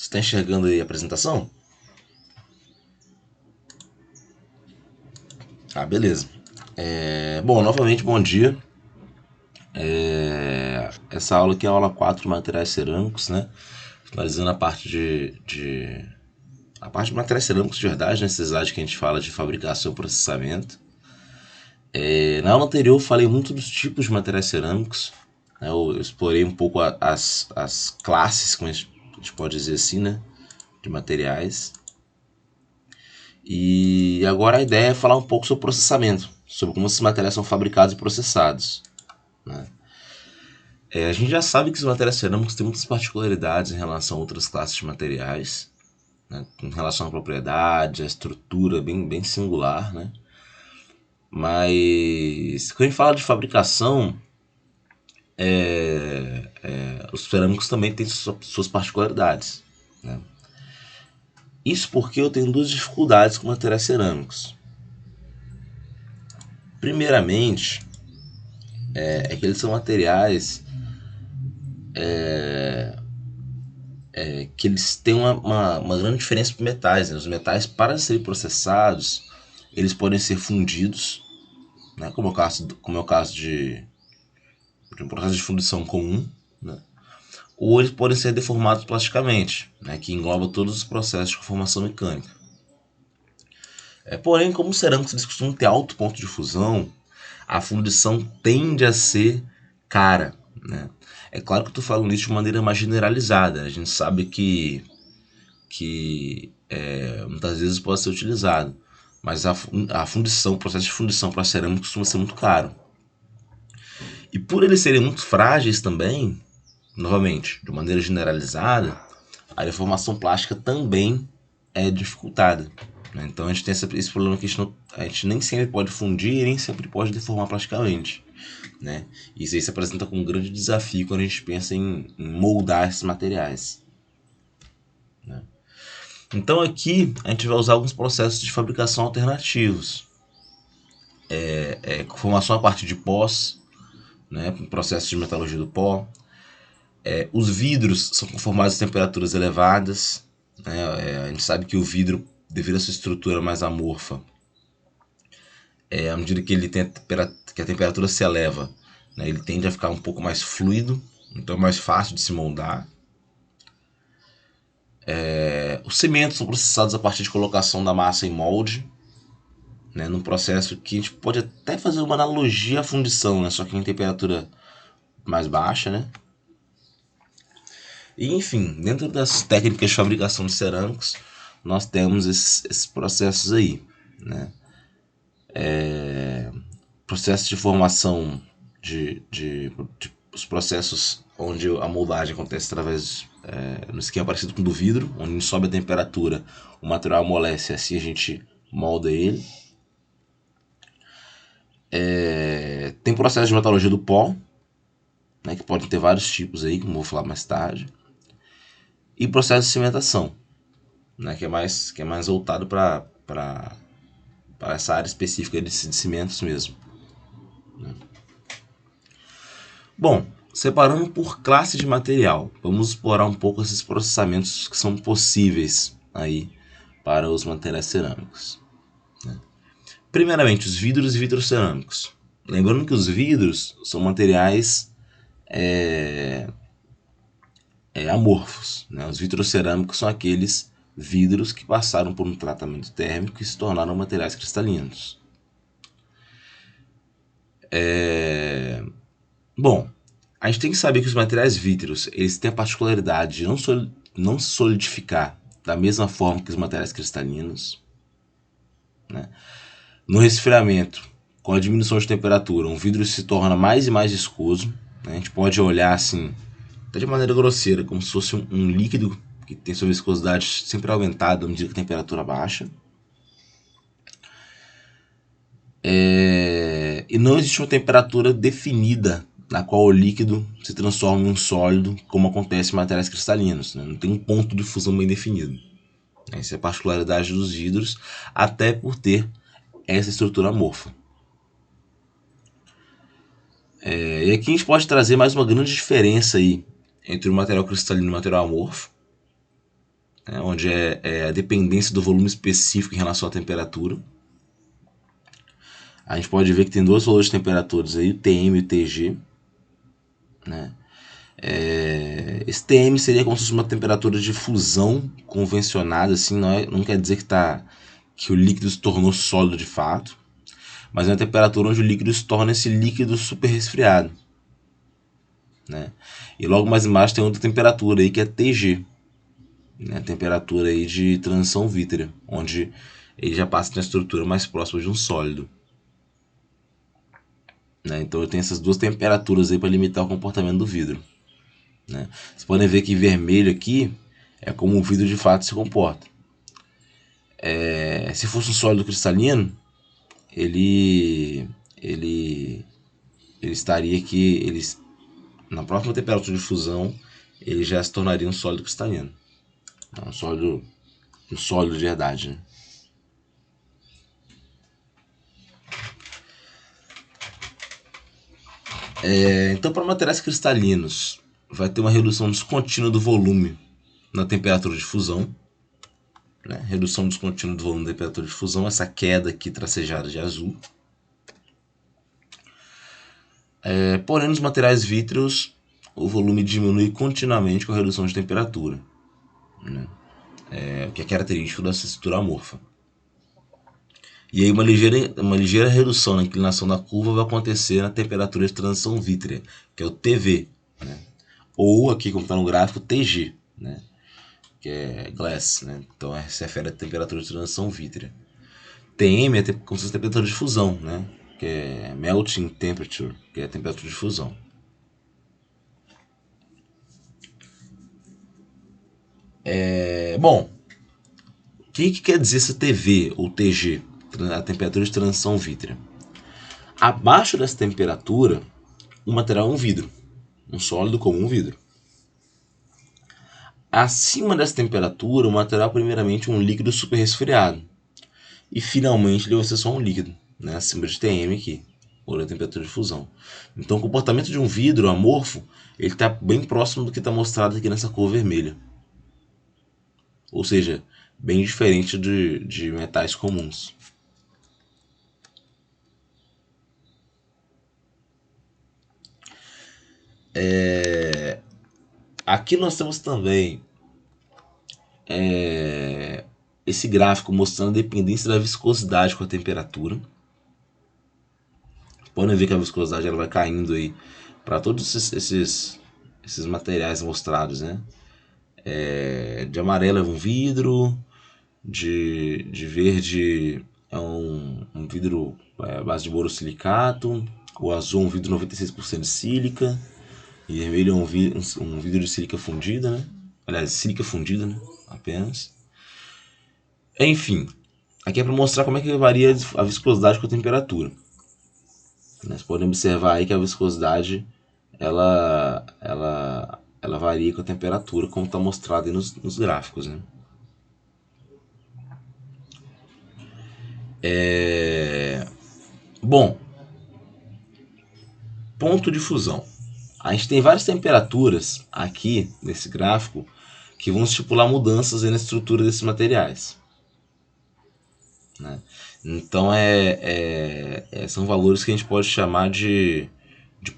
Você está enxergando aí a apresentação? Ah, beleza. Bom, novamente, bom dia. Essa aula aqui é a aula 4 de materiais cerâmicos, né? Finalizando a parte a parte de materiais cerâmicos de verdade, necessidade que a gente fala de fabricação e processamento. Na aula anterior eu falei muito dos tipos de materiais cerâmicos, né? Eu explorei um pouco as classes, como a gente pode dizer assim, né? De materiais. E agora a ideia é falar um pouco sobre processamento, sobre como esses materiais são fabricados e processados, né? A gente já sabe que os materiais cerâmicos têm muitas particularidades em relação a outras classes de materiais, né? Em relação à propriedade, à estrutura bem singular, né? Mas quando a gente fala de fabricação, os cerâmicos também têm suas particularidades, né? Isso porque eu tenho duas dificuldades com materiais cerâmicos. Primeiramente, é que eles são materiais que eles têm uma grande diferença para metais, né? Os metais, para serem processados, eles podem ser fundidos, né? Como é o caso de um processo de fundição comum, né? Ou eles podem ser deformados plasticamente, né? Que engloba todos os processos de formação mecânica. Porém, como os cerâmicos eles costumam ter alto ponto de fusão, a fundição tende a ser cara, né? É claro que eu estou falando isso de maneira mais generalizada. A gente sabe que muitas vezes pode ser utilizado, mas a fundição, o processo de fundição para cerâmica costuma ser muito caro. E por eles serem muito frágeis também, novamente, de maneira generalizada, a deformação plástica também é dificultada, né? Então a gente tem esse problema que a gente nem sempre pode fundir e nem sempre pode deformar plasticamente, né? Isso aí se apresenta como um grande desafio quando a gente pensa em moldar esses materiais, né? Então aqui a gente vai usar alguns processos de fabricação alternativos. Formação a partir de pós, né, processo de metalurgia do pó. Os vidros são conformados a temperaturas elevadas, né? A gente sabe que o vidro, devido à sua estrutura mais amorfa, à medida que ele tem que a temperatura se eleva, né, ele tende a ficar um pouco mais fluido, então é mais fácil de se moldar. Os cimentos são processados a partir de colocação da massa em molde, né, num processo que a gente pode até fazer uma analogia à fundição, né, só que em temperatura mais baixa, né? E, enfim, dentro das técnicas de fabricação de cerâmicos, nós temos esses processos aí, né? Processos de formação de os processos onde a moldagem acontece através no esquema parecido com o do vidro, onde a gente sobe a temperatura, o material amolece e assim a gente molda ele. Tem processo de metalurgia do pó, né, que pode ter vários tipos aí, como eu vou falar mais tarde. E processo de cimentação, né, que é mais voltado para essa área específica de cimentos mesmo, né? Bom, separando por classe de material, vamos explorar um pouco esses processamentos que são possíveis aí para os materiais cerâmicos, né? Primeiramente, os vidros e vitrocerâmicos. Lembrando que os vidros são materiais amorfos, né? Os vitrocerâmicos são aqueles vidros que passaram por um tratamento térmico e se tornaram materiais cristalinos. Bom, a gente tem que saber que os materiais vítreos eles têm a particularidade de não se solidificar da mesma forma que os materiais cristalinos, né? No resfriamento, com a diminuição de temperatura, um vidro se torna mais e mais viscoso, né? A gente pode olhar assim, até de maneira grosseira, como se fosse um líquido que tem sua viscosidade sempre aumentada à medida que a temperatura baixa. E não existe uma temperatura definida na qual o líquido se transforma em um sólido, como acontece em materiais cristalinos, né? Não tem um ponto de fusão bem definido. Essa é a particularidade dos vidros, até por ter essa estrutura amorfa. E aqui a gente pode trazer mais uma grande diferença aí entre o material cristalino e o material amorfo, né, onde é a dependência do volume específico em relação à temperatura. A gente pode ver que tem dois valores de temperaturas aí, o TM e o TG. Né? Esse TM seria como se fosse uma temperatura de fusão convencionada, assim, não quer dizer que o líquido se tornou sólido de fato, mas é uma temperatura onde o líquido se torna esse líquido super resfriado. Né? E logo mais embaixo tem outra temperatura aí que é TG, né? A temperatura aí de transição vítrea, onde ele já passa na estrutura mais próxima de um sólido. Né? Então eu tenho essas duas temperaturas aí para limitar o comportamento do vidro. Né? Vocês podem ver que vermelho aqui é como o vidro de fato se comporta. Se fosse um sólido cristalino, ele estaria aqui, na próxima temperatura de fusão, ele já se tornaria um sólido cristalino. Um sólido de verdade. Né? Então, para materiais cristalinos, vai ter uma redução descontínua do volume na temperatura de fusão. Né? Redução descontínua do volume na temperatura de fusão, essa queda aqui tracejada de azul. Porém, nos materiais vítreos, o volume diminui continuamente com a redução de temperatura. Né? O que é característico da estrutura amorfa. E aí uma ligeira redução na inclinação da curva vai acontecer na temperatura de transição vítrea, que é o TV. Né? Ou aqui, como está no gráfico, TG, né? Que é glass. Né? Então se refere à temperatura de transição vítrea. TM é como se fosse a temperatura de fusão, né? Que é melting temperature, que é a temperatura de fusão. Bom, o que quer dizer essa TV ou TG, a temperatura de transição vítrea? Abaixo dessa temperatura, o material é um vidro, um sólido como um vidro. Acima dessa temperatura, o material primeiramente é um líquido super resfriado. E finalmente ele vai ser só um líquido, né? Acima de TM aqui, ou da temperatura de fusão. Então o comportamento de um vidro amorfo ele está bem próximo do que está mostrado aqui nessa cor vermelha. Ou seja, bem diferente de metais comuns. Aqui nós temos também esse gráfico mostrando a dependência da viscosidade com a temperatura. Podem ver que a viscosidade ela vai caindo aí para todos esses materiais mostrados, né? De amarelo é um vidro, de verde é um vidro à base de borosilicato, o azul é um vidro 96% de sílica, e vermelho é um vidro de sílica fundida, né? Aliás, sílica fundida, né? Apenas. Enfim, aqui é para mostrar como é que varia a viscosidade com a temperatura. Vocês podem observar aí que a viscosidade ela varia com a temperatura, como está mostrado aí nos gráficos. Né? Bom, ponto de fusão. A gente tem várias temperaturas aqui nesse gráfico que vão estipular mudanças na estrutura desses materiais. Né? Então são valores que a gente pode chamar de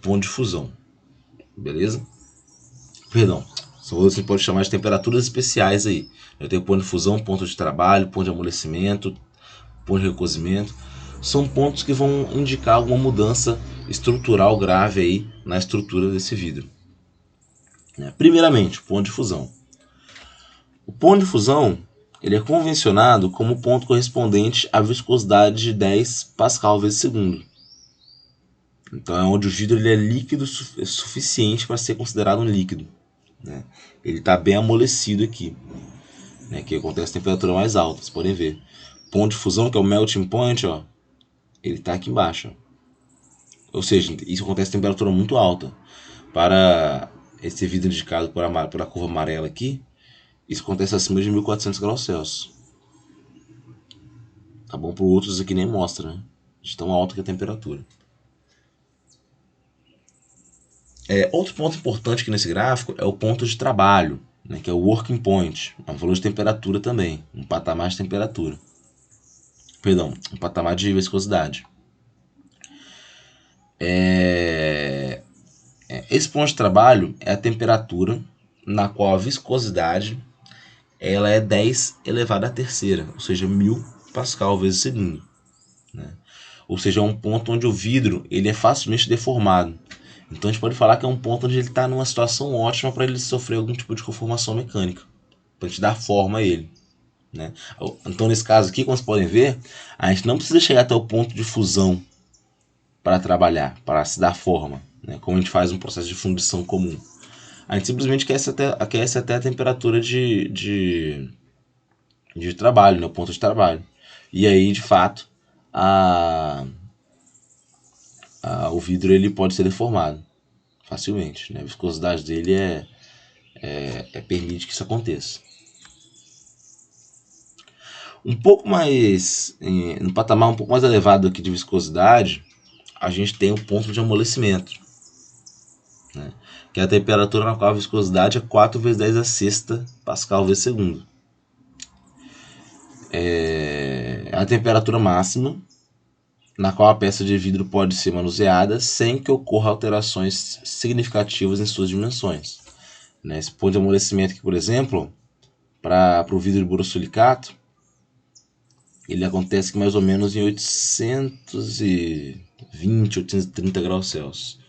ponto de fusão. Beleza? Perdão. São valores que a gente pode chamar de temperaturas especiais aí. Eu tenho ponto de fusão, ponto de trabalho, ponto de amolecimento, ponto de recozimento. São pontos que vão indicar alguma mudança estrutural grave aí na estrutura desse vidro. Primeiramente, o ponto de fusão. O ponto de fusão ele é convencionado como ponto correspondente à viscosidade de 10 Pascal vezes segundo. Então é onde o vidro ele é líquido suficiente para ser considerado um líquido. Né? Ele está bem amolecido aqui, né? Que acontece a temperatura mais alta, vocês podem ver. Ponto de fusão, que é o melting point, ó, ele está aqui embaixo. Ou seja, isso acontece a temperatura muito alta. Para esse vidro indicado por a curva amarela aqui, isso acontece acima de 1400 graus Celsius. Tá bom? Para outros aqui nem mostra, né? De tão alta que é a temperatura. Outro ponto importante aqui nesse gráfico é o ponto de trabalho. né, que é o working point, é um valor de temperatura também, um patamar de temperatura. Perdão, um patamar de viscosidade. Esse ponto de trabalho é a temperatura na qual a viscosidade ela é 10 elevado à terceira, ou seja, 1000 Pascal vezes segundo. Né? Ou seja, é um ponto onde o vidro ele é facilmente deformado. Então a gente pode falar que é um ponto onde ele está numa situação ótima para ele sofrer algum tipo de conformação mecânica, para a gente dar forma a ele. Né? Então nesse caso aqui, como vocês podem ver, a gente não precisa chegar até o ponto de fusão para trabalhar, para se dar forma, né? Como a gente faz um processo de fundição comum. A gente simplesmente aquece até a temperatura de trabalho, né? O ponto de trabalho. E aí, de fato, o vidro ele pode ser deformado facilmente. Né? A viscosidade dele permite que isso aconteça. Um pouco mais, no patamar um pouco mais elevado aqui de viscosidade, a gente tem o ponto de amolecimento, né? Que é a temperatura na qual a viscosidade é 4 vezes 10 a sexta Pascal vezes segundo. É a temperatura máxima na qual a peça de vidro pode ser manuseada sem que ocorra alterações significativas em suas dimensões. Esse ponto de amolecimento aqui, por exemplo, para o vidro de borosilicato, ele acontece mais ou menos em 820, 830 graus Celsius.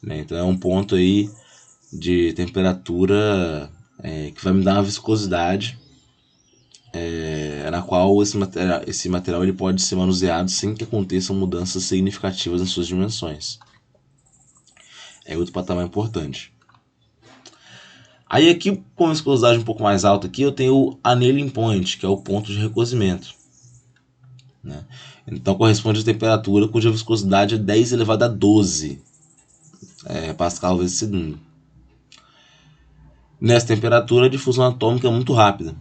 Então é um ponto aí de temperatura que vai me dar uma viscosidade na qual esse material ele pode ser manuseado sem que aconteçam mudanças significativas em suas dimensões. É outro patamar importante. Aí aqui, com a viscosidade um pouco mais alta aqui, eu tenho o annealing point, que é o ponto de recozimento. Né? Então corresponde a temperatura cuja viscosidade é 10 elevado a 12 Pascal vezes segundo. Nessa temperatura, a difusão atômica é muito rápida.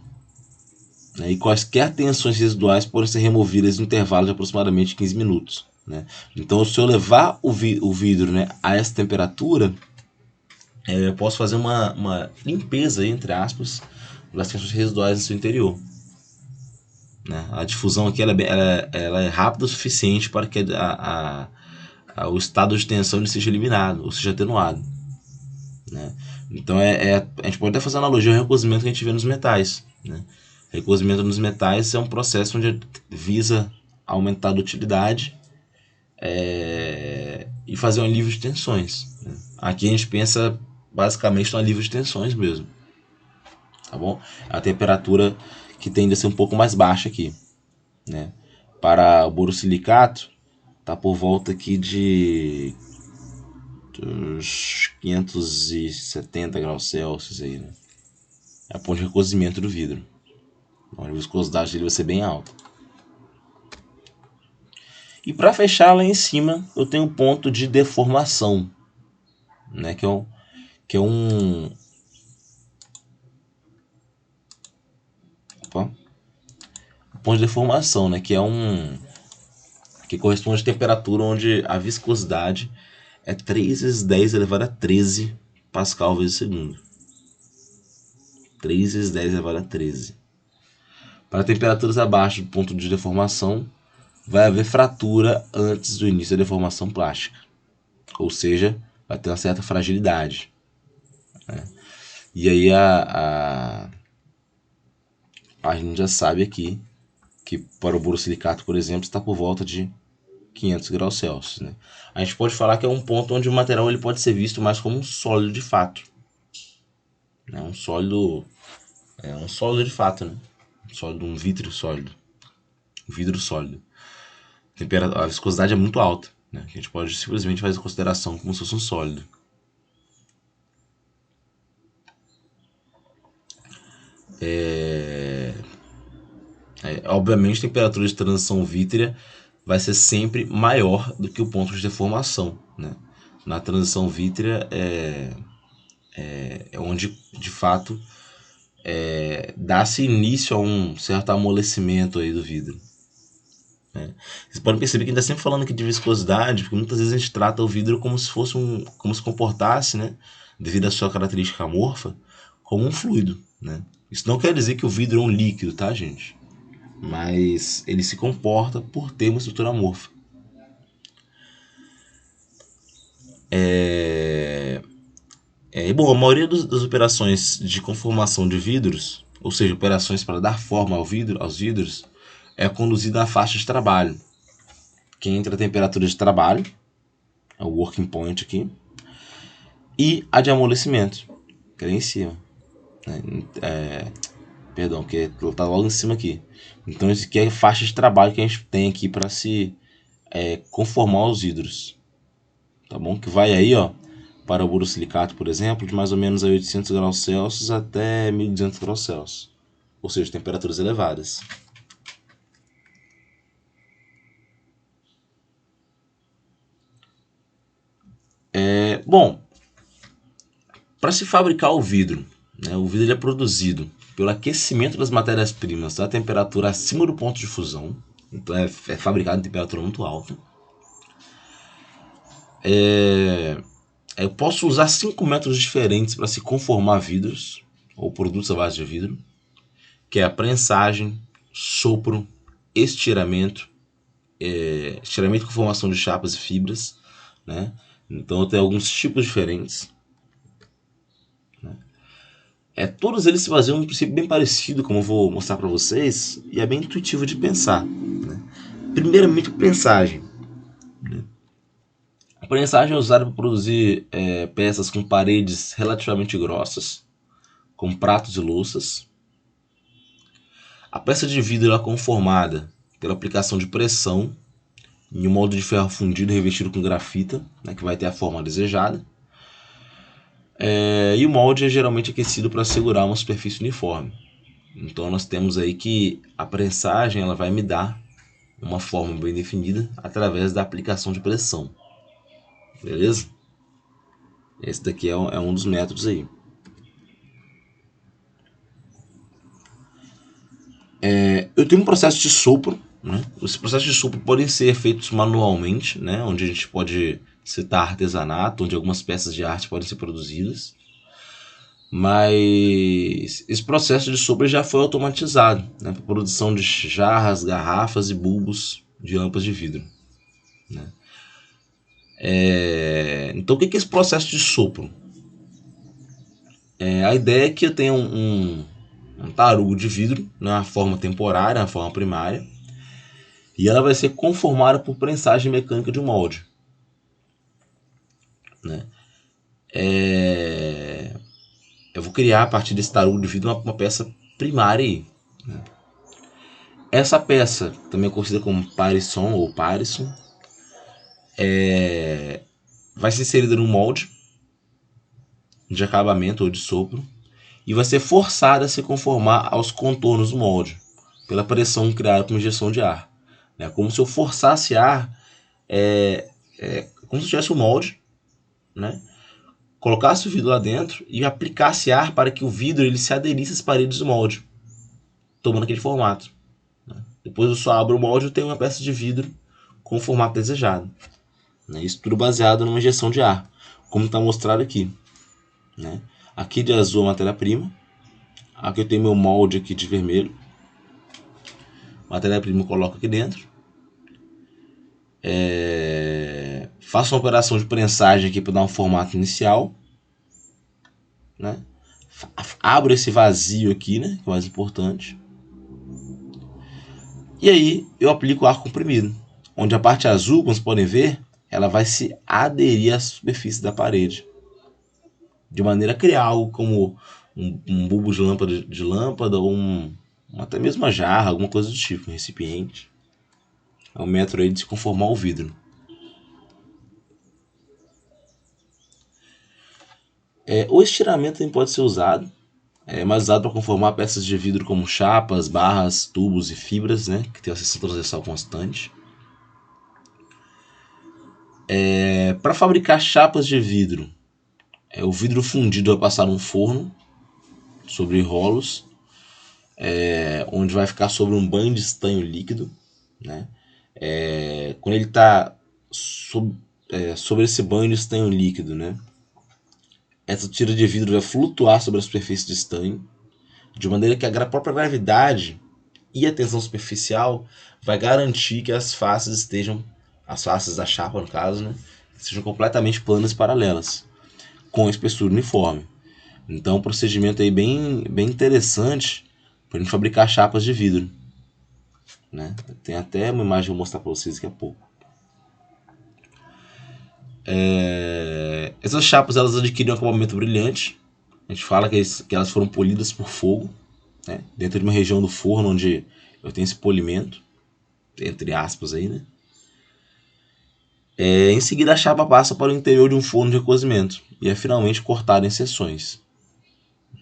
Né? E quaisquer tensões residuais podem ser removidas em intervalo de aproximadamente 15 minutos. Né? Então, se eu levar o vidro, né, a essa temperatura, eu posso fazer uma limpeza, entre aspas, das tensões residuais no seu interior. Né? A difusão aqui ela é rápida o suficiente para que o estado de tensão seja eliminado, ou seja atenuado. Né? Então a gente pode até fazer analogia ao recozimento que a gente vê nos metais. Né? Recozimento nos metais é um processo onde visa aumentar a dutilidade e fazer um alívio de tensões. Né? Aqui a gente pensa basicamente no alívio de tensões mesmo. Tá bom? A temperatura que tende a ser um pouco mais baixa aqui. Né? Para o borosilicato, está por volta aqui de 570 graus Celsius. Aí, né? É o ponto de recozimento do vidro. Então, a viscosidade dele vai ser bem alta. E para fechar lá em cima, eu tenho um ponto de deformação, né? que é um ponto de deformação, né? Que corresponde à temperatura onde a viscosidade é 3 vezes 10 elevado a 13 Pascal vezes segundo. 3 vezes 10 elevado a 13. Para temperaturas abaixo do ponto de deformação, vai haver fratura antes do início da deformação plástica. Ou seja, vai ter uma certa fragilidade. Né? E aí a gente já sabe aqui que para o borosilicato, por exemplo, está por volta de 500 graus Celsius. Né? A gente pode falar que é um ponto onde o material ele pode ser visto mais como um sólido de fato. Né? Um sólido de fato. Né? Um vidro sólido. Um vidro sólido. A viscosidade é muito alta. Né? A gente pode simplesmente fazer a consideração como se fosse um sólido. Obviamente, a temperatura de transição vítrea vai ser sempre maior do que o ponto de deformação. Né? Na transição vítrea é onde, de fato, dá-se início a um certo amolecimento aí do vidro. Né? Vocês podem perceber que a gente está sempre falando aqui de viscosidade, porque muitas vezes a gente trata o vidro como se fosse como se comportasse, né, devido à sua característica amorfa, como um fluido, né? Isso não quer dizer que o vidro é um líquido, tá, gente? Mas ele se comporta por ter uma estrutura amorfa. Bom, a maioria das operações de conformação de vidros, ou seja, operações para dar forma aos vidros, é conduzida na faixa de trabalho, que entra a temperatura de trabalho, é o working point aqui, e a de amolecimento, que é ali em cima. Perdão, que está logo em cima aqui. Então, isso aqui é a faixa de trabalho que a gente tem aqui para se conformar aos vidros. Tá bom? Que vai aí, ó, para o borosilicato, por exemplo, de mais ou menos a 800 graus Celsius até 1200 graus Celsius. Ou seja, temperaturas elevadas. Bom, para se fabricar o vidro, né, o vidro ele é produzido pelo aquecimento das matérias-primas a temperatura acima do ponto de fusão. Então é fabricado em temperatura muito alta. Eu posso usar 5 métodos diferentes para se conformar vidros ou produtos à base de vidro, que é a prensagem, sopro, estiramento, estiramento com formação de chapas e fibras, né? Então eu tenho alguns tipos diferentes. Todos eles se baseiam num princípio bem parecido, como eu vou mostrar para vocês, e é bem intuitivo de pensar. Né? Primeiramente, prensagem. A prensagem é usada para produzir peças com paredes relativamente grossas, com pratos e louças. A peça de vidro é conformada pela aplicação de pressão em um molde de ferro fundido revestido com grafita, né, que vai ter a forma desejada. E o molde é geralmente aquecido para segurar uma superfície uniforme. Então nós temos aí que a prensagem ela vai me dar uma forma bem definida através da aplicação de pressão. Beleza? Esse daqui é um dos métodos aí. Eu tenho um processo de sopro. Né? Os processos de sopro podem ser feitos manualmente, né? Onde a gente pode citar artesanato, onde algumas peças de arte podem ser produzidas. Mas esse processo de sopro já foi automatizado, né? Para produção de jarras, garrafas e bulbos de lâmpadas de vidro. Né? Então o que é esse processo de sopro? A ideia é que eu tenha um tarugo de vidro, na forma temporária, na forma primária, e ela vai ser conformada por prensagem mecânica de um molde. Né? Eu vou criar a partir desse tarugo de vidro uma peça primária aí. Né? Essa peça, também conhecida como parisson ou parison, vai ser inserida num molde de acabamento ou de sopro e vai ser forçada a se conformar aos contornos do molde pela pressão criada por injeção de ar. Né? Como se eu forçasse ar, como se eu tivesse um molde, né? Colocasse o vidro lá dentro e aplicasse ar para que o vidro ele se aderisse às paredes do molde, tomando aquele formato. Né? Depois eu só abro o molde e tenho uma peça de vidro com o formato desejado. Né? Isso tudo baseado numa injeção de ar, como está mostrado aqui. Né? Aqui de azul a matéria-prima, aqui eu tenho meu molde aqui de vermelho, matéria-prima eu coloco aqui dentro, faço uma operação de prensagem aqui para dar um formato inicial, né? Abro esse vazio aqui, né, que é o mais importante, e aí eu aplico o ar comprimido, onde a parte azul, como vocês podem ver, ela vai se aderir à superfície da parede, de maneira a criar algo como um bulbo de lâmpada ou até mesmo uma jarra, alguma coisa do tipo, um recipiente. É um método aí de se conformar ao vidro. O estiramento também pode ser usado, mais usado para conformar peças de vidro como chapas, barras, tubos e fibras, né, que tem a seção transversal constante. Para fabricar chapas de vidro, o vidro fundido vai passar num forno sobre rolos, onde vai ficar sobre um banho de estanho líquido. Né? Quando ele está sobre esse banho de estanho líquido, né, essa tira de vidro vai flutuar sobre a superfície de estanho, de maneira que a própria gravidade e a tensão superficial vai garantir que as faces da chapa no caso, né, sejam completamente planas e paralelas, com espessura uniforme. Então, um procedimento aí bem interessante para a gente fabricar chapas de vidro, né? Tem até uma imagem que eu vou mostrar para vocês daqui a pouco. Essas chapas elas adquirem um acabamento brilhante. A gente fala que elas foram polidas por fogo, né? Dentro de uma região do forno onde eu tenho esse polimento, entre aspas aí, né? Em seguida a chapa passa para o interior de um forno de recozimento e é finalmente cortada em seções.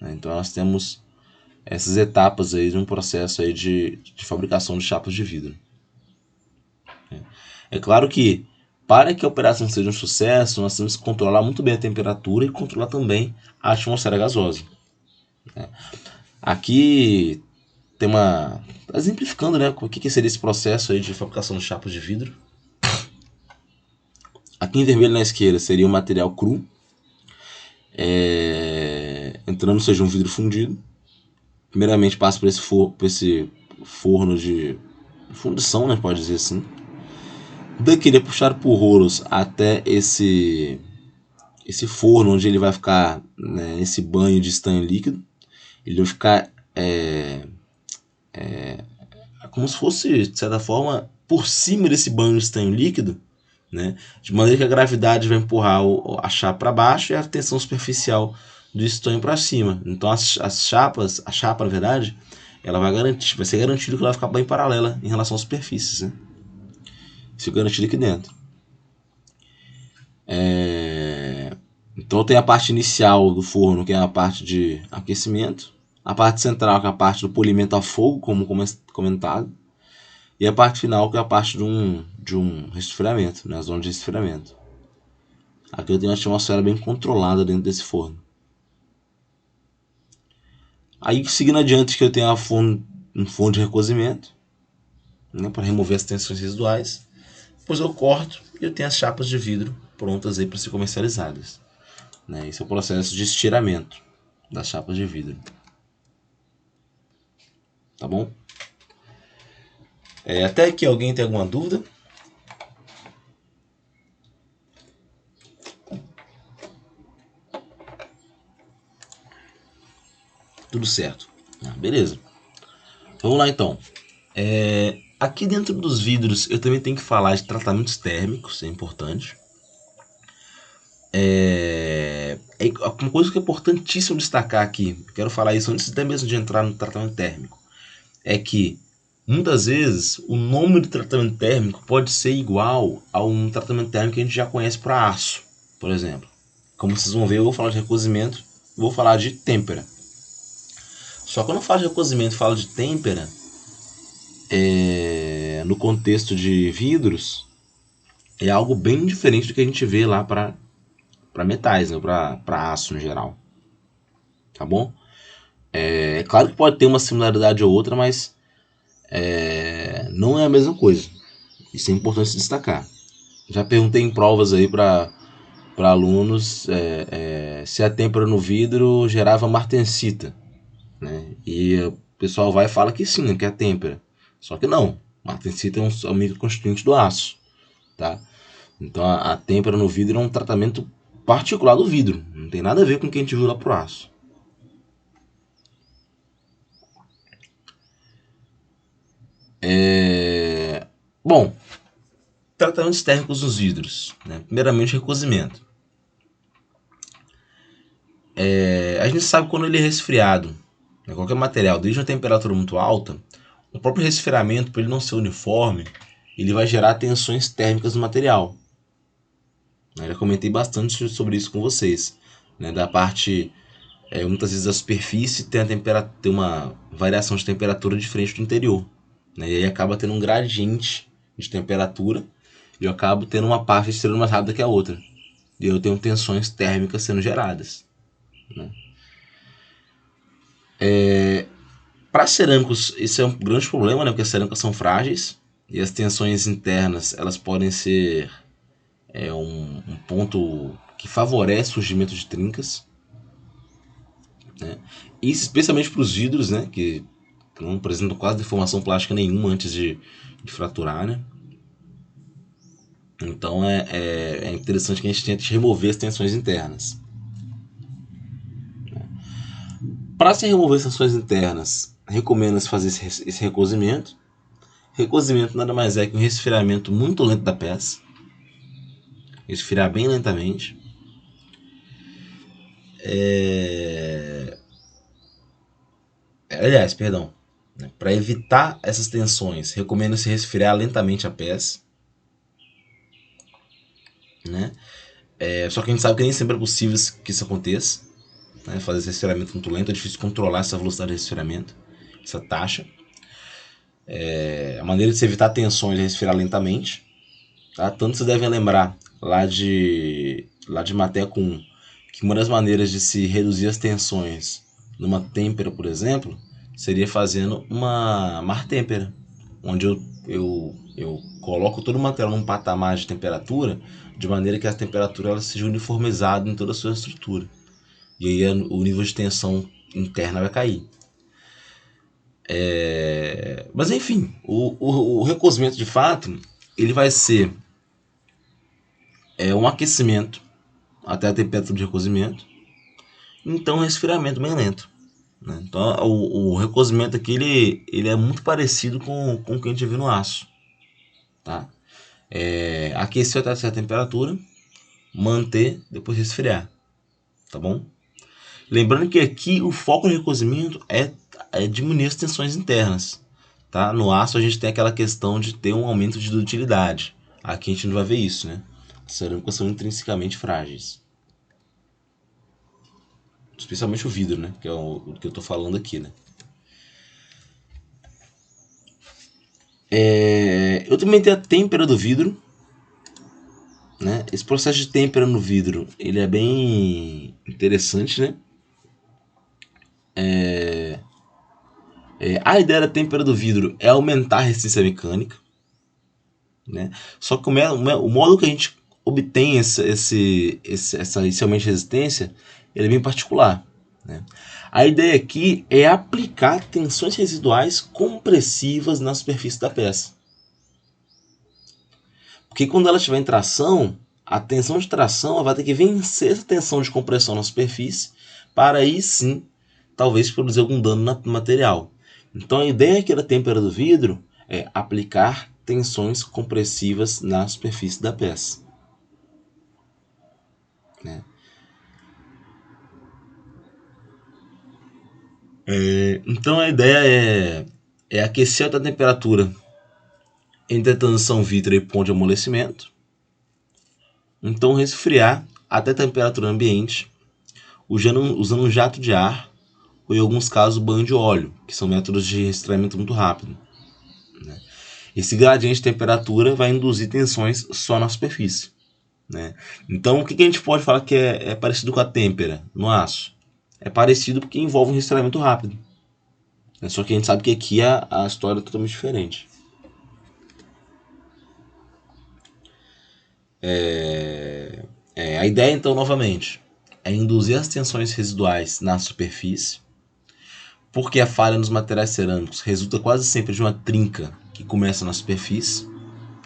Então nós temos essas etapas aí de um processo aí de fabricação de chapas de vidro. É claro que para que a operação seja um sucesso, nós temos que controlar muito bem a temperatura e controlar também a atmosfera gasosa. Aqui tem uma... exemplificando, né, o que seria esse processo aí de fabricação de chapas de vidro. Aqui em vermelho na esquerda seria o material cru, entrando seja um vidro fundido. Primeiramente passa por esse forno de fundição, né, pode dizer assim. Daqui ele é puxado por rolos até esse forno onde ele vai ficar, né, nesse banho de estanho líquido. Ele vai ficar como se fosse, de certa forma, por cima desse banho de estanho líquido, né, de maneira que a gravidade vai empurrar a chapa para baixo e a tensão superficial do estanho para cima. Então a chapa, na verdade, ela vai ser garantido que ela vai ficar bem paralela em relação às superfícies, né? Isso é garantido aqui dentro. Então tem a parte inicial do forno, que é a parte de aquecimento, a parte central, que é a parte do polimento a fogo, como comentado, e a parte final, que é a parte de um resfriamento, né, a zona de resfriamento. Aqui eu tenho uma atmosfera bem controlada dentro desse forno. Aí seguindo adiante que eu tenho um forno de recozimento, né, para remover as tensões residuais. Depois eu corto e eu tenho as chapas de vidro prontas aí para ser comercializadas. Né? Esse é o processo de estiramento das chapas de vidro. Tá bom? Até aqui alguém tem alguma dúvida? Tudo certo. Beleza. Vamos lá então. Aqui dentro dos vidros eu também tenho que falar de tratamentos térmicos, é importante. Uma coisa que é importantíssimo destacar aqui, quero falar isso antes até mesmo de entrar no tratamento térmico, é que muitas vezes o nome do tratamento térmico pode ser igual a um tratamento térmico que a gente já conhece para aço, por exemplo. Como vocês vão ver, eu vou falar de recozimento, vou falar de têmpera. Só que quando eu falo de recozimento e falo de têmpera, no contexto de vidros, é algo bem diferente do que a gente vê lá para metais, né, para aço no geral. Tá bom? É claro que pode ter uma similaridade ou outra, mas não é a mesma coisa. Isso é importante se destacar. Já perguntei em provas aí para alunos se a têmpera no vidro gerava martensita, né? E o pessoal vai e fala que sim, que é a têmpera. Só que não. Martensita é um microconstituinte do aço, tá? Então a têmpera no vidro é um tratamento particular do vidro. Não tem nada a ver com o que a gente viu lá pro aço. Bom, tratamentos térmicos nos vidros, né? Primeiramente, recozimento. A gente sabe quando ele é resfriado, né? Qualquer material, desde uma temperatura muito alta, o próprio resfriamento, por ele não ser uniforme, ele vai gerar tensões térmicas no material. Eu já comentei bastante sobre isso com vocês, né? Da parte, muitas vezes a superfície tem uma variação de temperatura diferente do interior, né? E aí acaba tendo um gradiente de temperatura e eu acabo tendo uma parte esfriando mais rápida que a outra. E eu tenho tensões térmicas sendo geradas, né? Para cerâmicos, isso é um grande problema, né? Porque as cerâmicas são frágeis e as tensões internas elas podem ser um ponto que favorece o surgimento de trincas. né? Isso especialmente para os vidros, né, que não apresentam quase deformação plástica nenhuma antes de fraturar, né? Então é interessante que a gente tente remover as tensões internas. Para se remover as tensões internas, recomenda-se fazer esse recozimento. Recozimento nada mais é que um resfriamento muito lento da peça. Resfriar bem lentamente. Aliás, perdão. Para evitar essas tensões, recomenda-se resfriar lentamente a peça. Né? Só que a gente sabe que nem sempre é possível que isso aconteça. Né? Fazer esse resfriamento muito lento, é difícil controlar essa velocidade de resfriamento, essa taxa. A maneira de se evitar tensões é resfriar lentamente. Tá? Tanto vocês devem lembrar lá de Mateco 1 que uma das maneiras de se reduzir as tensões numa têmpera, por exemplo, seria fazendo uma mar têmpera, onde eu coloco todo o material num patamar de temperatura, de maneira que a temperatura ela seja uniformizada em toda a sua estrutura. E aí o nível de tensão interna vai cair. Mas enfim, o recozimento de fato ele vai ser um aquecimento até a temperatura de recozimento, então um resfriamento bem lento. Né? Então o recozimento aqui ele é muito parecido com o que a gente viu no aço. Tá? Aquecer até certa temperatura, manter, depois resfriar. Tá bom? Lembrando que aqui o foco do recozimento é diminuir as tensões internas. Tá? No aço a gente tem aquela questão de ter um aumento de dutilidade. Aqui a gente não vai ver isso, né? As cerâmicas são intrinsecamente frágeis. Especialmente o vidro, né? Que é o que eu tô falando aqui, né? Eu também tenho a têmpera do vidro. Né? Esse processo de têmpera no vidro ele é bem interessante, né? A ideia da têmpera do vidro é aumentar a resistência mecânica. Né? Só que o modo que a gente obtém essa inicialmente resistência ele é bem particular. Né? A ideia aqui é aplicar tensões residuais compressivas na superfície da peça. Porque quando ela estiver em tração, a tensão de tração vai ter que vencer essa tensão de compressão na superfície para aí sim, talvez produzir algum dano no material. Então a ideia aqui da têmpera do vidro é aplicar tensões compressivas na superfície da peça. Né? Então a ideia é aquecer a temperatura entre a transição vítreo e ponto de amolecimento. Então resfriar até a temperatura ambiente, usando um jato de ar ou em alguns casos banho de óleo, que são métodos de resfriamento muito rápido. Né? Esse gradiente de temperatura vai induzir tensões só na superfície. Né? Então o que a gente pode falar que é parecido com a têmpera no aço? É parecido porque envolve um resfriamento rápido. Só que a gente sabe que aqui a história é totalmente diferente. A ideia então novamente é induzir as tensões residuais na superfície, porque a falha nos materiais cerâmicos resulta quase sempre de uma trinca que começa na superfície,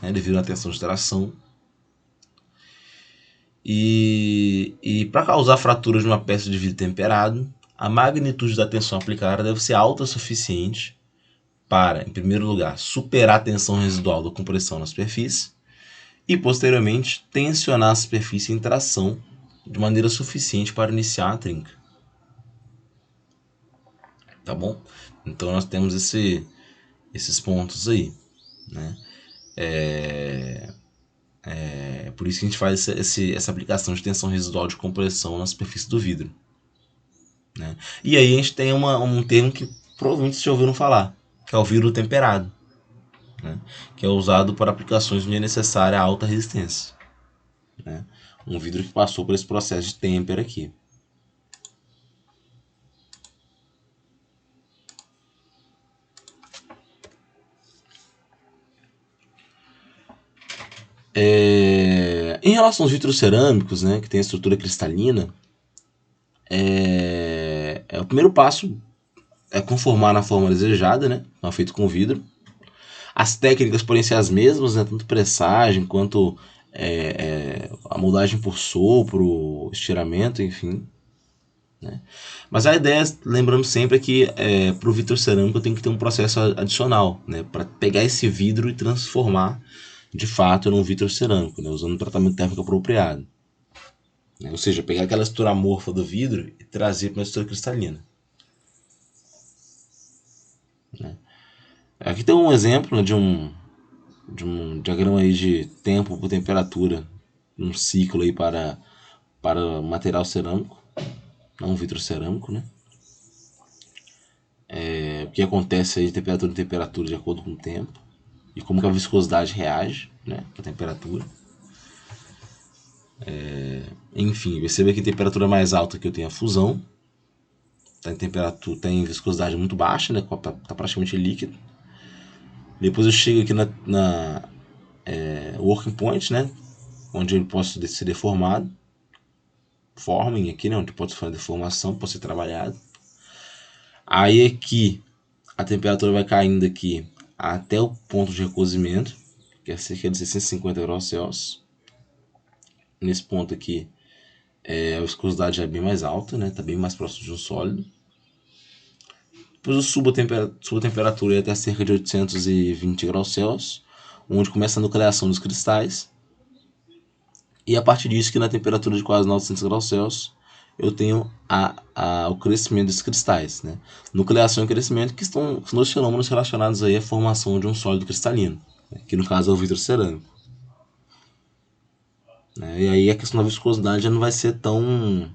né, devido à tensão de tração. E para causar fraturas de uma peça de vidro temperado, a magnitude da tensão aplicada deve ser alta o suficiente para, em primeiro lugar, superar a tensão residual da compressão na superfície e, posteriormente, tensionar a superfície em tração de maneira suficiente para iniciar a trinca. Tá bom? Então nós temos esses pontos aí. Né? É por isso que a gente faz essa aplicação de tensão residual de compressão na superfície do vidro. Né? E aí a gente tem um termo que provavelmente vocês já ouviram falar, que é o vidro temperado. Né? Que é usado para aplicações onde é necessária alta resistência. Né? Um vidro que passou por esse processo de têmpera aqui. Em relação aos vidros cerâmicos, né, que tem a estrutura cristalina, O primeiro passo é conformar na forma desejada, né? Feito com vidro. As técnicas podem ser as mesmas, né? Tanto pressagem quanto a moldagem por sopro, estiramento, enfim. Né? Mas a ideia, lembrando sempre, é que para o vitrocerâmico tem que ter um processo adicional, né? Para pegar esse vidro e transformar de fato num vitrocerâmico, né? Usando um tratamento térmico apropriado. Né? Ou seja, pegar aquela estrutura amorfa do vidro e trazer para uma estrutura cristalina. Né? Aqui tem um exemplo, né, de um diagrama aí de tempo por temperatura, um ciclo aí para material cerâmico, não vitrocerâmico, né? O que acontece aí de temperatura em temperatura de acordo com o tempo e como que a viscosidade reage, né, com a temperatura. Enfim, perceba que em temperatura mais alta que eu tenho a fusão, tá em temperatura, tem viscosidade muito baixa, né, tá praticamente líquido. Depois eu chego aqui na working point, né, onde ele pode ser deformado, forming aqui, né, onde pode fazer deformação, pode ser trabalhado. Aí aqui a temperatura vai caindo aqui até o ponto de recozimento, que é cerca de 650 graus Celsius. Nesse ponto aqui a viscosidade já é bem mais alta, né? Tá bem mais próximo de um sólido. Depois eu subo a temperatura até cerca de 820 graus Celsius, onde começa a nucleação dos cristais. E a partir disso, que na temperatura de quase 900 graus Celsius, eu tenho o crescimento dos cristais. Né? Nucleação e crescimento, que são dois fenômenos relacionados aí à formação de um sólido cristalino, né? Que no caso é o vitrocerâmico. Né? E aí a questão da viscosidade já não vai ser tão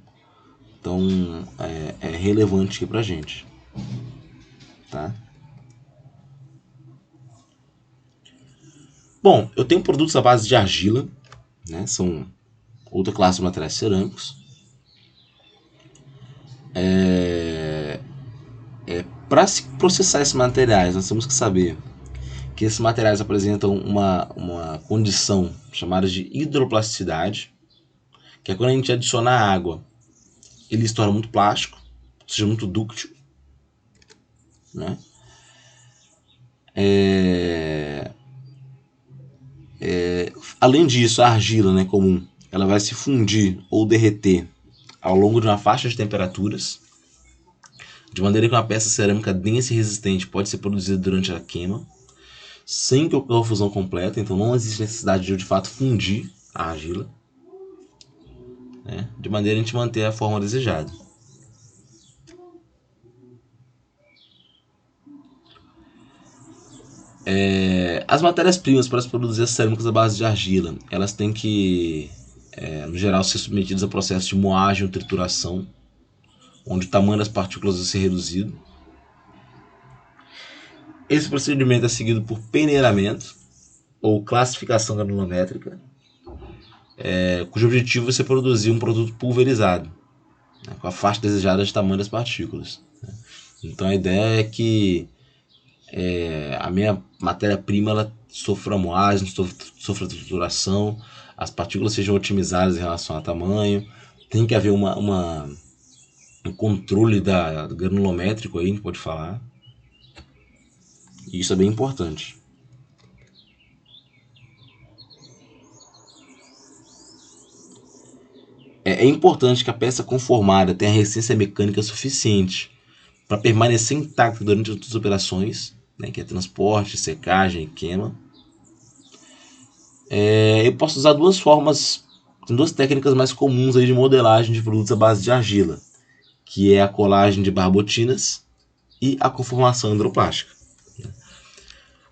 relevante aqui pra gente. Tá? Bom, eu tenho produtos à base de argila, né? São outra classe de materiais cerâmicos. Para se processar esses materiais, nós temos que saber que esses materiais apresentam uma condição chamada de hidroplasticidade, que é quando a gente adiciona água, ele se torna muito plástico, ou seja, muito dúctil. Né? Além disso, a argila, né, comum, ela vai se fundir ou derreter ao longo de uma faixa de temperaturas, de maneira que uma peça cerâmica densa e resistente pode ser produzida durante a queima, sem que ocorra fusão completa, então não existe necessidade de fato fundir a argila, né, de maneira a gente manter a forma desejada. As matérias-primas para se produzir as cerâmicas à base de argila, elas têm que, no geral, ser submetidas a processo de moagem ou trituração, onde o tamanho das partículas vai ser reduzido. Esse procedimento é seguido por peneiramento ou classificação granulométrica, cujo objetivo é ser produzir um produto pulverizado, né, com a faixa desejada de tamanho das partículas. Então a ideia é que a minha matéria-prima ela sofra moagem, sofra trituração, as partículas sejam otimizadas em relação a tamanho, tem que haver um controle granulométrico aí, a gente pode falar. E isso é bem importante. É importante que a peça conformada tenha resistência mecânica suficiente para permanecer intacta durante as operações, né, que é transporte, secagem e queima. Eu posso usar duas formas, duas técnicas mais comuns aí de modelagem de produtos à base de argila, que é a colagem de barbotinas e a conformação hidroplástica.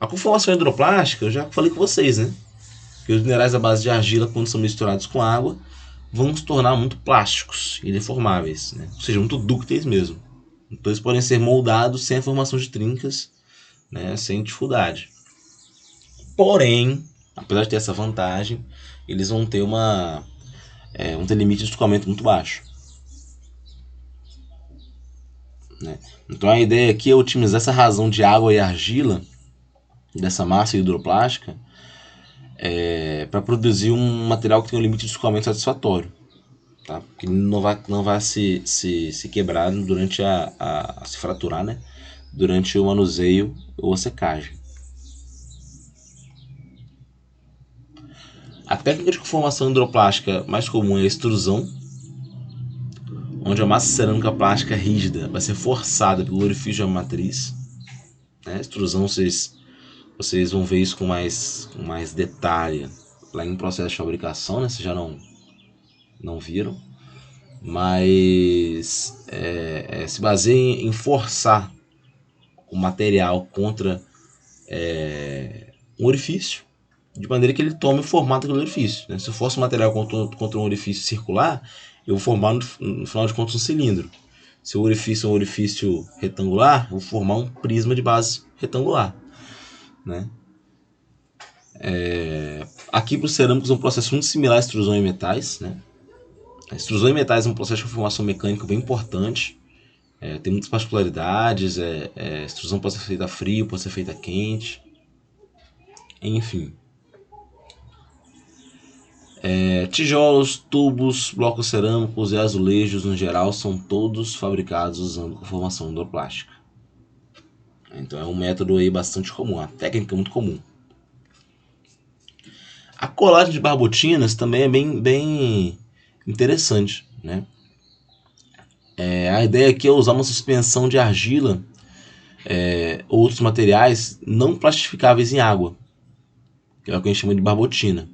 A conformação hidroplástica, eu já falei com vocês, né? Que os minerais à base de argila, quando são misturados com água, vão se tornar muito plásticos e deformáveis, né? Ou seja, muito dúcteis mesmo. Então eles podem ser moldados sem a formação de trincas, né? Sem dificuldade. Porém, apesar de ter essa vantagem, eles vão ter um limite de escoamento muito baixo. Né? Então a ideia aqui é otimizar essa razão de água e argila dessa massa hidroplástica para produzir um material que tenha um limite de escoamento satisfatório. tá? Porque ele não vai se quebrar durante se fraturar, né? Durante o manuseio ou a secagem. A técnica de conformação hidroplástica mais comum é a extrusão, onde a massa cerâmica plástica rígida vai ser forçada pelo orifício da matriz. Né? Extrusão, vocês vão ver isso com mais detalhe lá em processo de fabricação, né? Vocês já não viram. Mas se baseia em forçar o material contra um orifício, de maneira que ele tome o formato do orifício. Né? Se eu forço o material contra um orifício circular, eu vou formar no final de contas um cilindro. Se o orifício é um orifício retangular, eu vou formar um prisma de base retangular. Né? Aqui para os cerâmicos é um processo muito similar à extrusão em metais. Né? A extrusão em metais é um processo de formação mecânica bem importante. Tem muitas particularidades. A extrusão pode ser feita a frio, pode ser feita a quente. Enfim. Tijolos, tubos, blocos cerâmicos e azulejos no geral são todos fabricados usando conformação hidroplástica. Então é um método aí bastante comum, uma técnica muito comum. A colagem de barbotinas também é bem interessante, né? A ideia aqui é usar uma suspensão de argila ou outros materiais não plastificáveis em água, que é o que a gente chama de barbotina.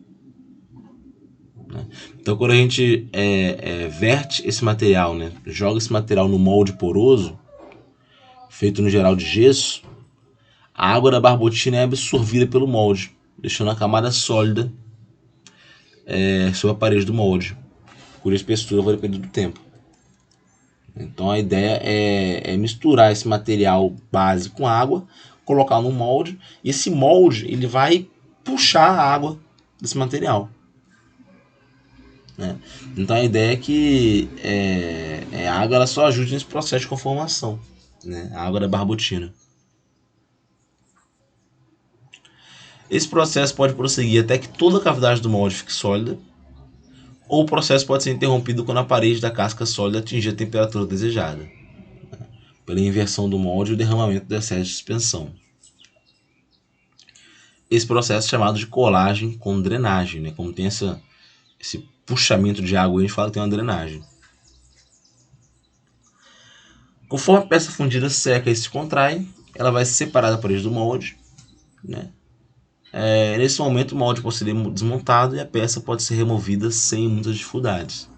Né? Então quando a gente verte esse material, né, joga esse material no molde poroso, feito no geral de gesso, a água da barbotina é absorvida pelo molde, deixando a camada sólida sobre a parede do molde, cuja espessura vai depender do tempo. Então a ideia é misturar esse material base com água, colocar no molde, e esse molde ele vai puxar a água desse material. Né? Então a ideia é que a água ela só ajude nesse processo de conformação, né? A água da barbotina. Esse processo pode prosseguir até que toda a cavidade do molde fique sólida, ou o processo pode ser interrompido quando a parede da casca sólida atingir a temperatura desejada, pela inversão do molde e o derramamento do excesso de suspensão. Esse processo é chamado de colagem com drenagem, né? Como tem esse puxamento de água, a gente fala que tem uma drenagem. Conforme a peça fundida seca e se contrai, ela vai se separar da parede do molde. Né? Nesse momento o molde pode ser desmontado e a peça pode ser removida sem muitas dificuldades.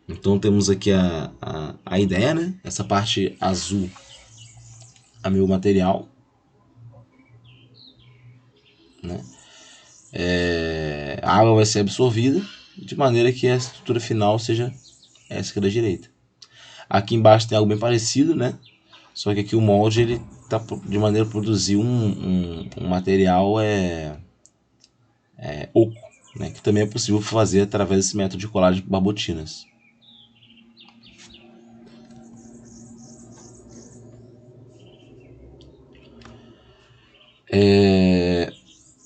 Então temos aqui a ideia, né? Essa parte azul é meu material. Né? A água vai ser absorvida de maneira que a estrutura final seja essa aqui da direita. Aqui embaixo tem algo bem parecido, né? Só que aqui o molde ele tá de maneira a produzir um material oco, né? Que também é possível fazer através desse método de colagem de barbotinas.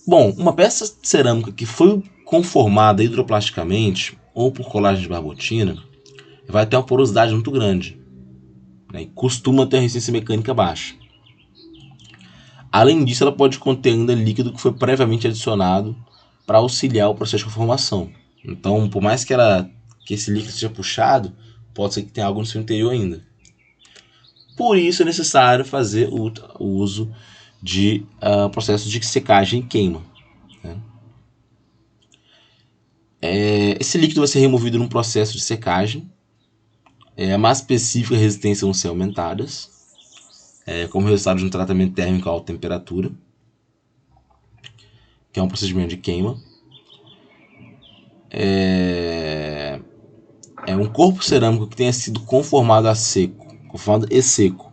Bom, uma peça cerâmica que foi conformada hidroplasticamente ou por colagem de barbotina vai ter uma porosidade muito grande, né, e costuma ter resistência mecânica baixa. Além disso, ela pode conter ainda líquido que foi previamente adicionado para auxiliar o processo de conformação. Então, por mais que esse líquido seja puxado, pode ser que tenha algo no seu interior ainda. Por isso é necessário fazer o uso de processos de secagem e queima. Né? Esse líquido vai ser removido num processo de secagem. A massa específica e a resistência vão ser aumentadas, como resultado de um tratamento térmico a alta temperatura, que é um procedimento de queima. É um corpo cerâmico que tenha sido conformado a seco, conformado e seco,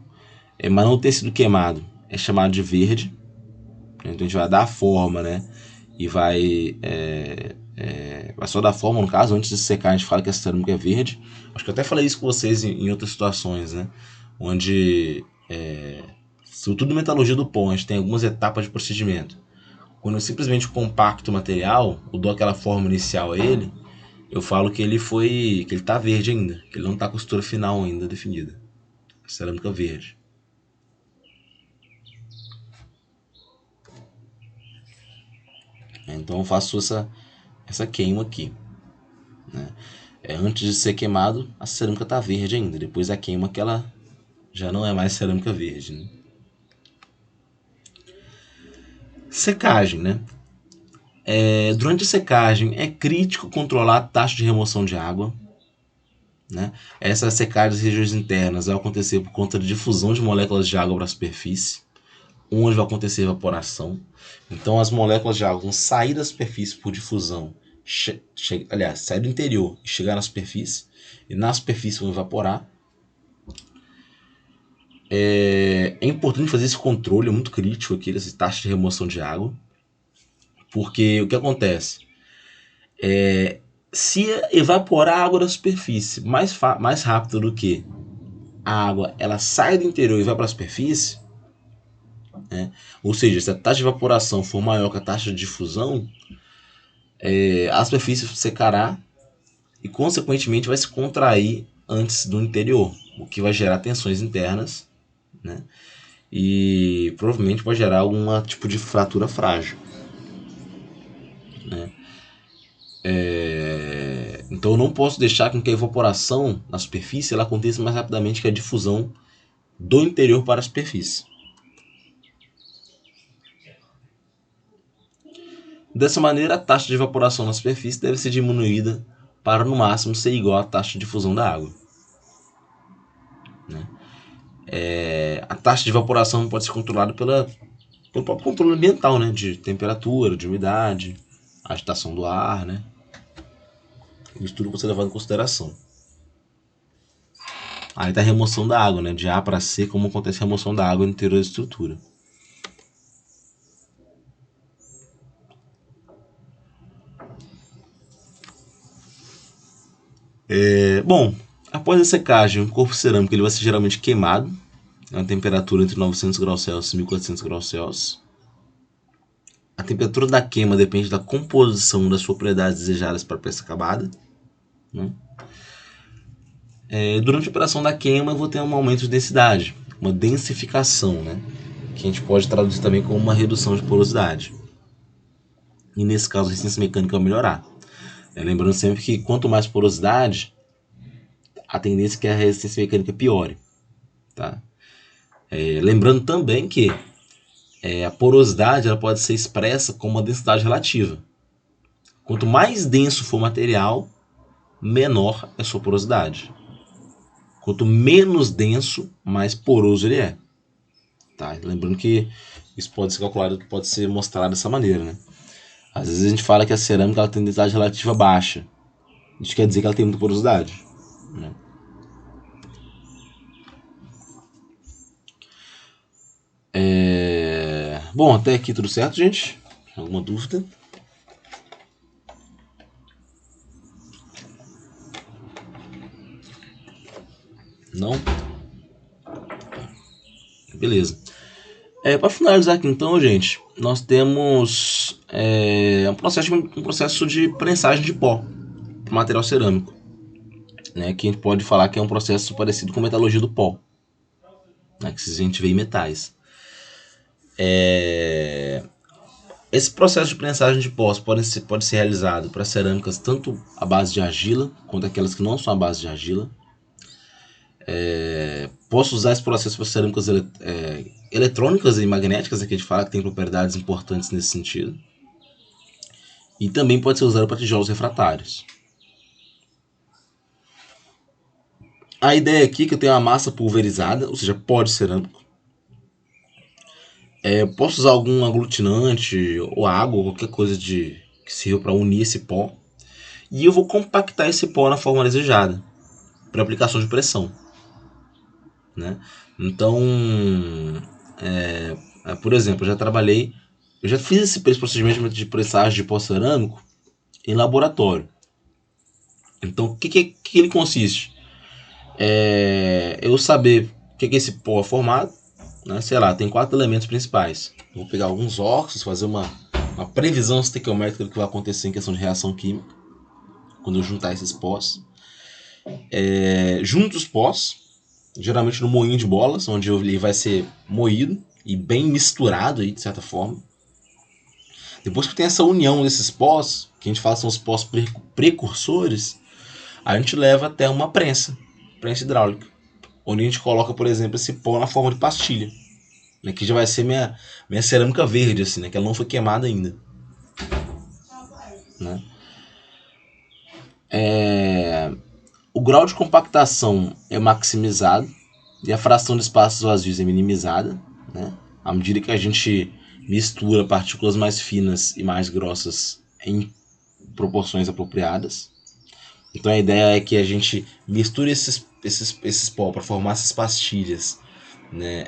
mas não tenha sido queimado, é chamado de verde. Então a gente vai dar a forma, né? E vai só dar forma, no caso, antes de secar a gente fala que a cerâmica é verde. Acho que eu até falei isso com vocês em outras situações, né? Onde, sobretudo na metalurgia do pão, a gente tem algumas etapas de procedimento. Quando eu simplesmente compacto o material, eu dou aquela forma inicial a ele, eu falo que que ele tá verde ainda, que ele não tá com a costura final ainda definida. Cerâmica verde. Então eu faço essa queima aqui, né? Antes de ser queimado, a cerâmica tá verde ainda. Depois da queima que ela já não é mais cerâmica verde, né? Secagem, né? Durante a secagem é crítico controlar a taxa de remoção de água, né? Essa secagem das regiões internas vai acontecer por conta de difusão de moléculas de água para a superfície, onde vai acontecer evaporação. Então as moléculas de água vão sair da superfície por difusão, aliás, sair do interior e chegar na superfície, e na superfície vão evaporar. É importante fazer esse controle, é muito crítico aqui, essa taxa de remoção de água, porque o que acontece? Se evaporar a água da superfície mais rápido do que a água ela sai do interior e vai para a superfície, né? Ou seja, se a taxa de evaporação for maior que a taxa de difusão, a superfície secará e, consequentemente, vai se contrair antes do interior, o que vai gerar tensões internas, né? E provavelmente vai gerar algum tipo de fratura frágil, né? Então eu não posso deixar com que a evaporação na superfície ela aconteça mais rapidamente que a difusão do interior para a superfície. Dessa maneira, a taxa de evaporação na superfície deve ser diminuída para no máximo ser igual à taxa de difusão da água, né? A taxa de evaporação pode ser controlada pelo próprio controle ambiental, né? De temperatura, de umidade, agitação do ar, né? Isso tudo pode ser levado em consideração. Aí está a remoção da água, né? De A para C, como acontece a remoção da água no interior da estrutura. Bom, após a secagem, o corpo cerâmico ele vai ser geralmente queimado a uma temperatura entre 900 graus Celsius e 1400 graus Celsius. A temperatura da queima depende da composição das propriedades desejadas para a peça acabada, né? Durante a operação da queima, eu vou ter um aumento de densidade, uma densificação, né? Que a gente pode traduzir também como uma redução de porosidade. E nesse caso, a resistência mecânica vai melhorar. Lembrando sempre que quanto mais porosidade, a tendência é que a resistência mecânica piore, tá? Lembrando também que a porosidade ela pode ser expressa como uma densidade relativa. Quanto mais denso for o material, menor é a sua porosidade. Quanto menos denso, mais poroso ele é. Tá? Lembrando que isso pode ser calculado, pode ser mostrado dessa maneira, né? Às vezes a gente fala que a cerâmica ela tem densidade relativa baixa. Isso quer dizer que ela tem muita porosidade, né? Bom, até aqui tudo certo, gente? Alguma dúvida? Não? Beleza. Para finalizar aqui então, gente, nós temos um processo de prensagem de pó para material cerâmico, né? Que a gente pode falar que é um processo parecido com a metalurgia do pó, né? Que a gente vê em metais. Esse processo de prensagem de pós pode ser realizado para cerâmicas tanto à base de argila quanto aquelas que não são à base de argila. Posso usar esse processo para cerâmicas eletrônicas e magnéticas, que a gente fala que tem propriedades importantes nesse sentido. E também pode ser usado para tijolos refratários. A ideia aqui é que eu tenho uma massa pulverizada, ou seja, pó de cerâmico. Posso usar algum aglutinante ou água, qualquer coisa que sirva para unir esse pó. E eu vou compactar esse pó na forma desejada, para aplicação de pressão, né? Então, por exemplo, eu já fiz esse procedimento de pressagem de pó cerâmico em laboratório. Então, o que ele consiste? Eu saber o que esse pó é formado, né? Sei lá, tem 4 elementos principais. Eu vou pegar alguns óxidos, fazer uma uma previsão estequiométrica do que vai acontecer em questão de reação química quando eu juntar esses pós. Junto os pós, geralmente no moinho de bolas, onde ele vai ser moído e bem misturado aí, de certa forma. Depois que tem essa união desses pós, que a gente fala são os pós precursores, a gente leva até uma prensa hidráulica, onde a gente coloca, por exemplo, esse pó na forma de pastilha, né, que já vai ser minha cerâmica verde, assim, né, que ela não foi queimada ainda. Né? O grau de compactação é maximizado e a fração de espaços vazios é minimizada, né? À medida que a gente mistura partículas mais finas e mais grossas em proporções apropriadas. Então a ideia é que a gente misture esses pó para formar essas pastilhas, né,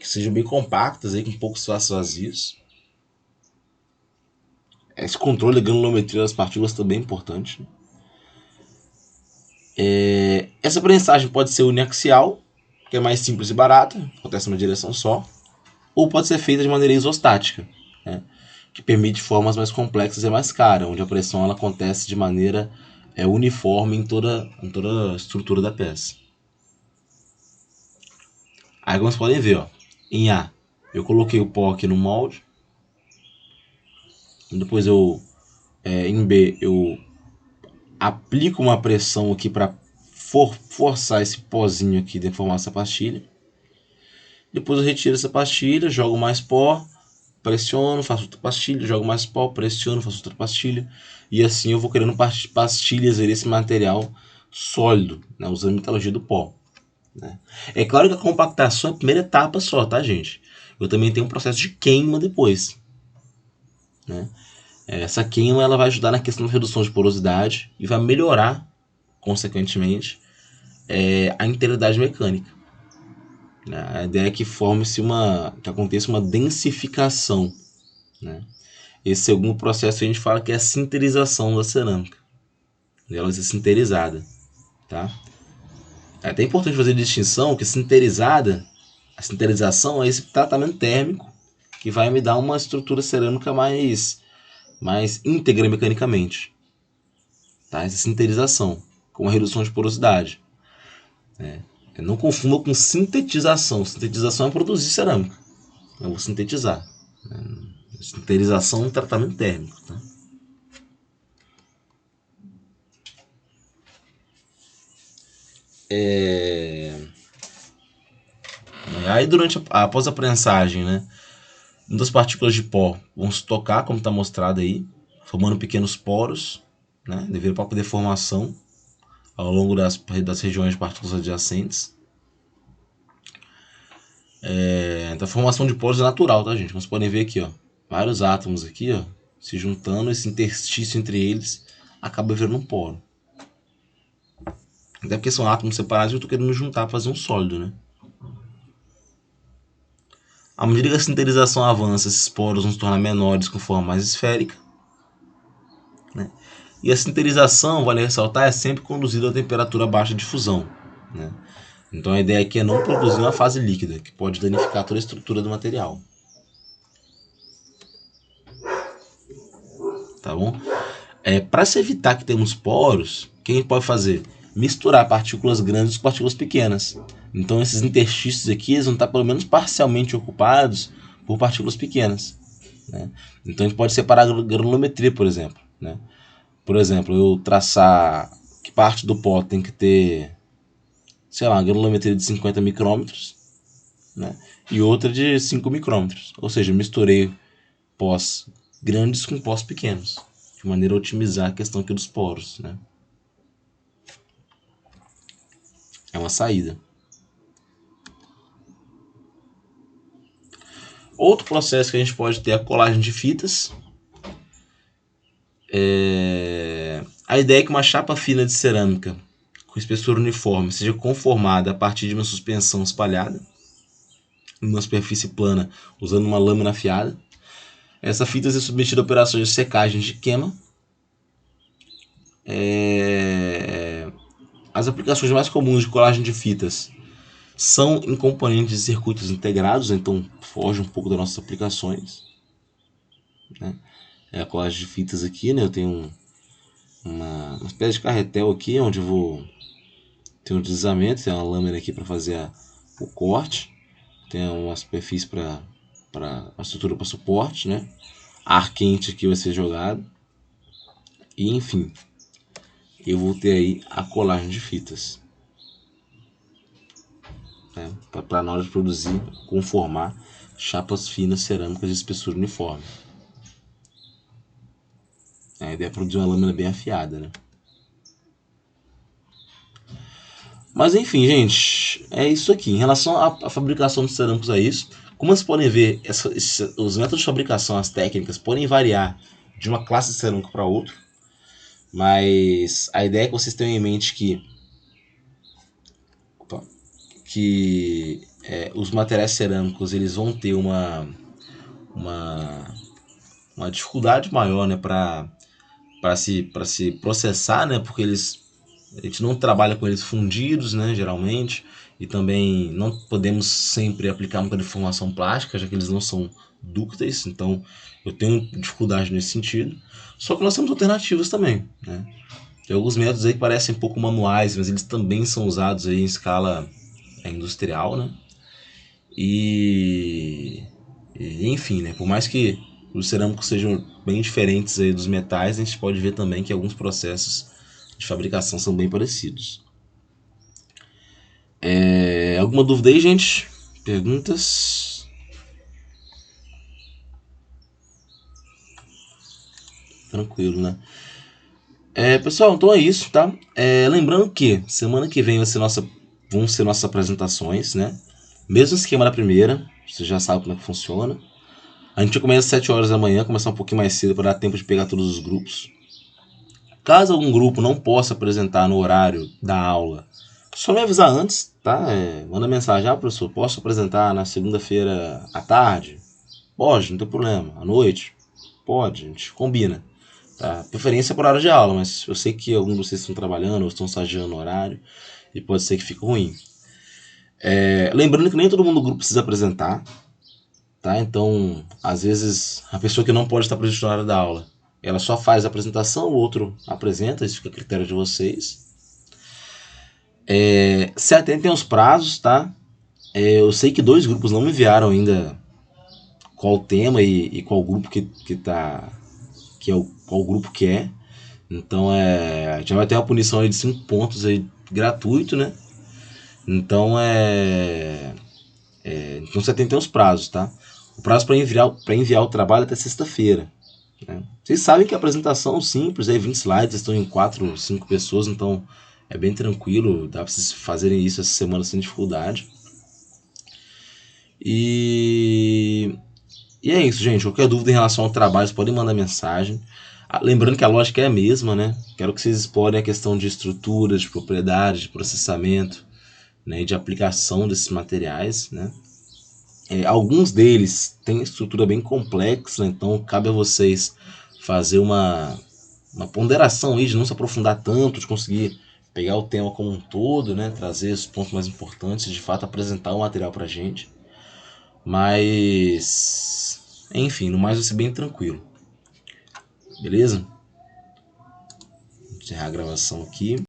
que sejam bem compactas, aí, com poucos espaços vazios. Esse controle da granulometria das partículas também é importante. Né? Essa prensagem pode ser uniaxial, que é mais simples e barata, acontece numa direção só, ou pode ser feita de maneira isostática, né, que permite formas mais complexas e mais caras, onde a pressão ela acontece de maneira uniforme em toda a estrutura da peça. Aí como vocês podem ver, ó, em A eu coloquei o pó aqui no molde, depois em B eu aplico uma pressão aqui para forçar esse pozinho aqui de formar essa pastilha. Depois eu retiro essa pastilha, jogo mais pó, pressiono, faço outra pastilha, jogo mais pó, pressiono, faço outra pastilha. E assim eu vou criando pastilhas desse material sólido, né, usando a metalurgia do pó. Né? É claro que a compactação é a primeira etapa só, tá, gente? Eu também tenho um processo de queima depois. Né? Essa queima ela vai ajudar na questão da redução de porosidade e vai melhorar, consequentemente, a integridade mecânica. A ideia é que que aconteça uma densificação. Né? Esse segundo processo a gente fala que é a sinterização da cerâmica. Ela vai ser sinterizada. Tá? É até importante fazer a distinção que a sinterização é esse tratamento térmico que vai me dar uma estrutura cerâmica mais íntegra mecanicamente. Tá? Essa sinterização, com a redução de porosidade. Não confunda com sintetização. Sintetização é produzir cerâmica. Eu vou sintetizar. Sinterização é um tratamento térmico. Tá? Aí após a prensagem, né, das partículas de pó vão se tocar, como está mostrado aí, formando pequenos poros, né, devido à deformação ao longo das regiões de partículas adjacentes. Então a formação de poros é natural, tá, gente? Como vocês podem ver aqui, ó, vários átomos aqui, ó, se juntando, esse interstício entre eles acaba virando um poro. Até porque são átomos separados e eu estou querendo juntar para fazer um sólido, né? À medida que a sinterização avança, esses poros vão se tornar menores com forma mais esférica. Né? E a sinterização, vale ressaltar, é sempre conduzida a temperatura baixa de fusão. Né? Então a ideia aqui é não produzir uma fase líquida, que pode danificar toda a estrutura do material. Tá bom? Para se evitar que tenhamos poros, o que a gente pode fazer? Misturar partículas grandes com partículas pequenas. Então esses interstícios aqui eles vão estar pelo menos parcialmente ocupados por partículas pequenas. Né? Então a gente pode separar a granulometria, por exemplo. Né? Por exemplo, eu traçar que parte do pó tem que ter, sei lá, uma granulometria de 50 micrômetros, né? E outra de 5 micrômetros. Ou seja, misturei pós grandes com pós pequenos, de maneira a otimizar a questão aqui dos poros. Né? É uma saída. Outro processo que a gente pode ter é a colagem de fitas. A ideia é que uma chapa fina de cerâmica com espessura uniforme seja conformada a partir de uma suspensão espalhada em uma superfície plana usando uma lâmina afiada. Essa fita é submetida a operações de secagem de queima. As aplicações mais comuns de colagem de fitas são em componentes de circuitos integrados, então foge um pouco das nossas aplicações. né? É a colagem de fitas aqui, né? Eu tenho uma espécie de carretel aqui, onde eu vou ter um deslizamento, tem uma lâmina aqui para fazer o corte, tem uma superfície para a estrutura para suporte, né? Ar quente aqui vai ser jogado. E enfim, eu vou ter aí a colagem de fitas, né? Para na hora de produzir, conformar chapas finas cerâmicas de espessura uniforme. A ideia é produzir uma lâmina bem afiada, né? Mas enfim, gente, é isso aqui. Em relação à fabricação de cerâmicos, é isso. Como vocês podem ver, os métodos de fabricação, as técnicas, podem variar de uma classe de cerâmico para outra. Mas a ideia é que vocês tenham em mente que os materiais cerâmicos eles vão ter uma dificuldade maior, né, para se processar, né, porque a gente não trabalha com eles fundidos, né, geralmente, e também não podemos sempre aplicar muita deformação plástica, já que eles não são dúcteis, então eu tenho dificuldade nesse sentido. Só que nós temos alternativas também, né? Tem alguns métodos aí que parecem um pouco manuais, mas eles também são usados aí em escala industrial, né? Enfim, né? Por mais que os cerâmicos sejam bem diferentes aí dos metais, a gente pode ver também que alguns processos de fabricação são bem parecidos. Alguma dúvida aí, gente? Perguntas? Tranquilo, né? Pessoal, então é isso, tá? Lembrando que semana que vem vão ser nossas apresentações, né? Mesmo esquema da primeira, você já sabe como é que funciona. A gente começa às 7 horas da manhã, começar um pouquinho mais cedo para dar tempo de pegar todos os grupos. Caso algum grupo não possa apresentar no horário da aula, só me avisar antes, tá? Manda mensagem, professor, posso apresentar na segunda-feira à tarde? Pode, não tem problema. À noite? Pode, a gente combina. Tá? Preferência por horário de aula, mas eu sei que alguns de vocês estão trabalhando ou estão estagiando no horário e pode ser que fique ruim. Lembrando que nem todo mundo do grupo precisa apresentar, tá? Então, às vezes, a pessoa que não pode estar presente na hora da aula, ela só faz a apresentação, o outro apresenta, isso fica a critério de vocês. Se atentem aos prazos, tá? Eu sei que 2 grupos não me enviaram ainda qual o tema e qual grupo qual grupo que é. Então a gente vai ter uma punição aí de 5 pontos aí gratuito, né? Então então você tem os prazos, tá? O prazo para enviar o trabalho é até sexta-feira, né? Vocês sabem que a apresentação é simples, aí 20 slides, estão em 4, 5 pessoas, então é bem tranquilo, dá para vocês fazerem isso essa semana sem dificuldade. E é isso, gente. Qualquer dúvida em relação ao trabalho, vocês podem mandar mensagem. Lembrando que a lógica é a mesma, né? Quero que vocês explorem a questão de estruturas, de propriedade, de processamento, né? E de aplicação desses materiais, né? Alguns deles têm estrutura bem complexa, então cabe a vocês fazer uma ponderação aí de não se aprofundar tanto, de conseguir pegar o tema como um todo, né? Trazer os pontos mais importantes, de fato apresentar o material pra gente. Mas, enfim, no mais vai ser bem tranquilo. Beleza? Vou encerrar a gravação aqui.